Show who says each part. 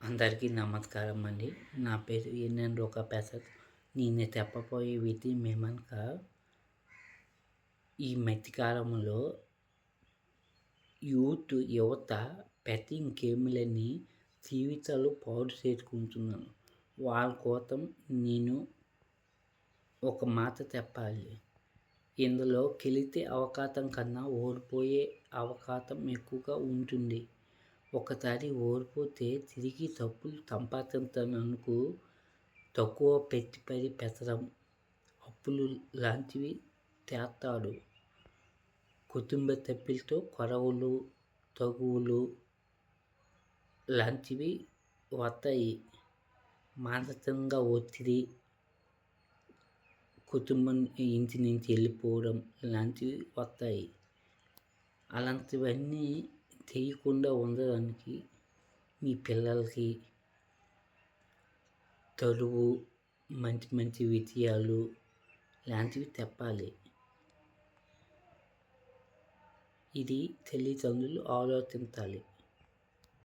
Speaker 1: అందరికీ నమస్కారం అండి. నా పేరు ఎన్ఎన్ ప్రసాద్. నేను చెప్పబోయే విధి మేమనగా ఈ మధ్యకాలంలో యువత బెట్టింగ్ గేమ్‌లని జీవితాలు పాడు చేసుకుంటున్నారు. వాళ్ళ కోసం నేను ఒక మాట చెప్పాలి. ఇందులో గెలిచే అవకాశం కన్నా ఓడిపోయే అవకాశం ఎక్కువగా ఉంటుంది. ఒకసారి ఓడిపోతే తిరిగి డబ్బులు సంపాదించడానికి తక్కువ పెట్టుబడి పెట్టడం, అప్పులు లాంటివి చేస్తాడు. కుటుంబ సభ్యులతో గొడవలు, తగువులు లాంటివి వస్తాయి. మానసికంగా ఒత్తిడి, కుటుంబం ఇంటి నుంచి వెళ్ళిపోవడం లాంటివి వస్తాయి. అలాంటివన్నీ చేయకుండా ఉండడానికి మీ పిల్లలకి చదువు, మంచి మంచి విషయాలు లాంటివి చెప్పాలి. ఇది తల్లిదండ్రులు ఆలోచించాలి.